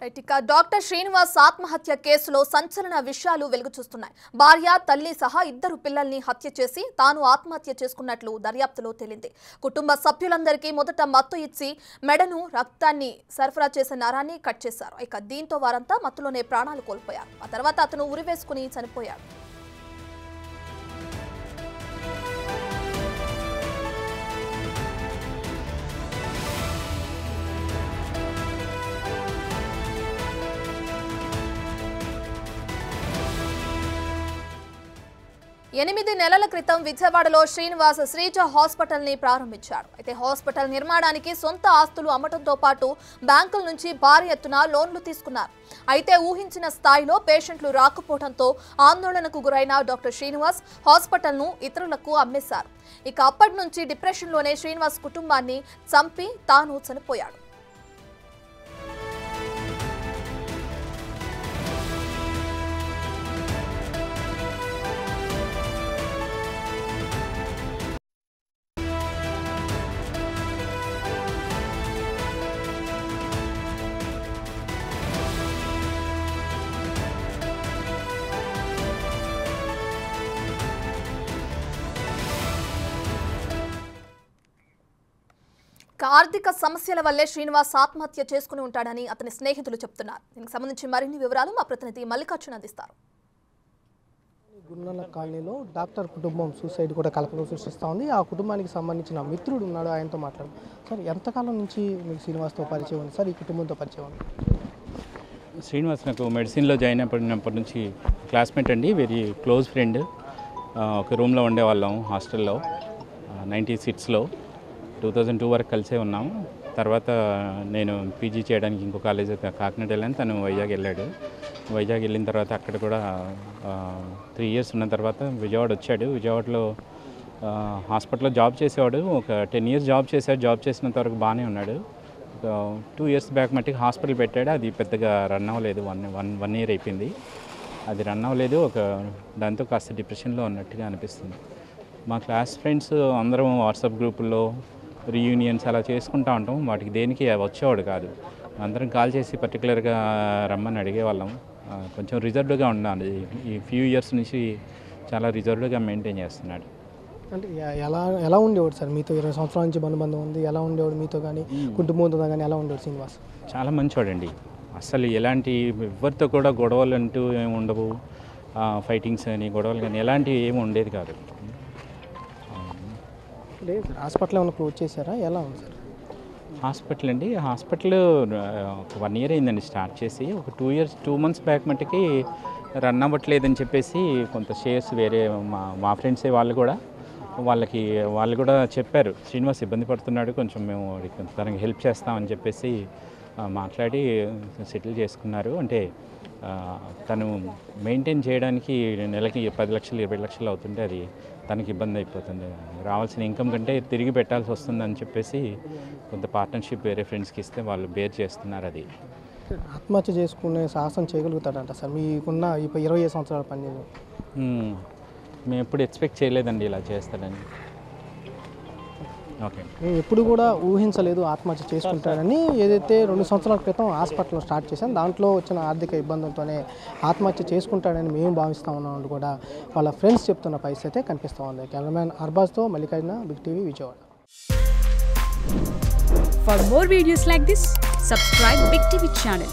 ఇక డాక్టర్ శ్రీనివాస్ ఆత్మహత్య కేసులో సంచలన విషయాలు వెలుగు చూస్తున్నాయి. భార్య, తల్లి సహా ఇద్దరు పిల్లల్ని హత్య చేసి తాను ఆత్మహత్య చేసుకున్నట్లు దర్యాప్తులో తేలింది. కుటుంబ సభ్యులందరికీ మొదట మత్తు ఇచ్చి మెడను రక్తాన్ని సరఫరా చేసే నరాన్ని కట్ చేశారు. ఇక దీంతో వారంతా మత్తులోనే ప్రాణాలు కోల్పోయారు. ఆ తర్వాత అతను ఉరివేసుకుని చనిపోయాడు. ఎనిమిది నెలల క్రితం విజయవాడలో శ్రీనివాస్ శ్రీజ హాస్పిటల్ ని ప్రారంభించాడు. అయితే హాస్పిటల్ నిర్మాణానికి సొంత ఆస్తులు అమ్మటంతో పాటు బ్యాంకుల నుంచి భారీ ఎత్తున లోన్లు తీసుకున్నారు. అయితే ఊహించిన స్థాయిలో పేషెంట్లు రాకపోవడంతో ఆందోళనకు గురైన డాక్టర్ శ్రీనివాస్ హాస్పిటల్ ను ఇతరులకు అమ్మేశారు. ఇక అప్పటి నుంచి డిప్రెషన్లోనే శ్రీనివాస్ కుటుంబాన్ని చంపి తాను చనిపోయాడు. ఆర్థిక సమస్యల వల్లే శ్రీనివాస్ ఆత్మహత్య చేసుకుని ఉంటాడని అతని స్నేహితులు చెప్తున్నారు. దీనికి సంబంధించి మరిన్ని వివరాలు మా ప్రతినిధి మల్లికార్జున అందిస్తారు. గున్నల కాలనీలో డాక్టర్ కుటుంబం సూసైడ్ కూడా కలకలం సృష్టిస్తూ ఉంది. ఆ కుటుంబానికి సంబంధించిన మిత్రుడు ఉన్నాడు, ఆయనతో మాట్లాడు. సార్, ఎంతకాలం నుంచి మీకు శ్రీనివాస్తో పరిచయం ఉంది సార్? ఈ కుటుంబంతో పరిచయం ఉంది? శ్రీనివాస్ నాకు మెడిసిన్లో జాయిన్ అయినప్పటి నుంచి క్లాస్మేట్ అండి, వెరీ క్లోజ్ ఫ్రెండ్. ఒక రూమ్లో ఉండేవాళ్ళం హాస్టల్లో 96లో. 2002 వరకు కలిసే ఉన్నాము. తర్వాత నేను పీజీ చేయడానికి ఇంకో కాలేజ్ కాకినాడ వెళ్ళాను, తను వైజాగ్ వెళ్ళాడు. వైజాగ్ వెళ్ళిన తర్వాత అక్కడ కూడా 3 ఇయర్స్ ఉన్న తర్వాత విజయవాడ వచ్చాడు. విజయవాడలో హాస్పిటల్లో జాబ్ చేసేవాడు. ఒక 10 ఇయర్స్ జాబ్ చేశాడు. జాబ్ చేసినంత వరకు బాగానే ఉన్నాడు. 2 ఇయర్స్ బ్యాక్ మట్టికి హాస్పిటల్ పెట్టాడు. అది పెద్దగా రన్ అవ్వలేదు. వన్ ఇయర్ అయిపోయింది, అది రన్ అవ్వలేదు. దాంతో కాస్త డిప్రెషన్లో ఉన్నట్టుగా అనిపిస్తుంది. మా క్లాస్ ఫ్రెండ్స్ అందరం వాట్సాప్ గ్రూపుల్లో రీయూనియన్స్ అలా చేసుకుంటూ ఉంటాం. వాటికి దేనికి వచ్చేవాడు కాదు. అందరం కాల్ చేసి పర్టికులర్గా రమ్మని అడిగేవాళ్ళం. కొంచెం రిజర్వ్డ్గా ఉన్నాడు. ఈ ఫ్యూ ఇయర్స్ నుంచి చాలా రిజర్వ్డ్గా మెయింటైన్ చేస్తున్నాడు. అంటే ఎలా ఉండేవాడు సార్ మీతో? 20 సంవత్సరాల నుంచి బంధుబంధం ఉంది. ఎలా ఉండేవాడు మీతో కానీ, కుటుంబంతో కానీ ఎలా ఉండేవాడు శ్రీనివాస్? చాలా మంచివాడండి. అసలు ఎలాంటి ఎవరితో కూడా గొడవలు అంటూ ఏమి ఉండవు. ఫైటింగ్స్ అని గొడవలు కానీ ఎలాంటివి ఏమి ఉండేది కాదు. లేదు సార్, హాస్పిటల్ ఏమైనా క్లోజ్ చేశారా? ఎలా ఉంది సార్ హాస్పిటల్ అండి? హాస్పిటల్ ఒక 1 ఇయర్ అయిందండి స్టార్ట్ చేసి. ఒక 2 మంత్స్ బ్యాక్ మట్టుకి రన్ అవ్వట్లేదని చెప్పేసి కొంత షేర్స్ వేరే మా ఫ్రెండ్సే వాళ్ళు కూడా చెప్పారు, శ్రీనివాస్ ఇబ్బంది పడుతున్నాడు, కొంచెం మేము తనకి హెల్ప్ చేస్తామని చెప్పేసి మాట్లాడి సెటిల్ చేసుకున్నారు. అంటే తను మెయింటైన్ చేయడానికి నెలకి 10 లక్షలు 20 లక్షలు అవుతుంటే అది తనకి ఇబ్బంది అయిపోతుంది. రావాల్సిన ఇన్కమ్ కంటే తిరిగి పెట్టాల్సి వస్తుందని చెప్పేసి కొంత పార్ట్నర్షిప్ వేరే ఫ్రెండ్స్కి ఇస్తే వాళ్ళు బేర్ చేస్తున్నారు. అది ఆత్మహత్య చేసుకునే సాహసం చేయగలుగుతాడంట సార్? మీకున్న 25 సంవత్సరాల పని మేము ఎప్పుడు ఎక్స్పెక్ట్ చేయలేదండి ఇలా చేస్తాడని. ఓకే, మేము ఎప్పుడు కూడా ఊహించలేదు ఆత్మహత్య చేసుకుంటారని. ఏదైతే 2 సంవత్సరాల క్రితం హాస్పిటల్లో స్టార్ట్ చేశాం, దాంట్లో వచ్చిన ఆర్థిక ఇబ్బందులతోనే ఆత్మహత్య చేసుకుంటాడని మేము భావిస్తూ ఉన్నాం కూడా వాళ్ళ ఫ్రెండ్స్ చెప్తున్న పరిస్థితి కనిపిస్తూ ఉంది. కెమెరామ్యాన్ అర్బాజ్తో Mallikarjuna, big TV, Vijayawada. For more videos like this, subscribe Big TV channel.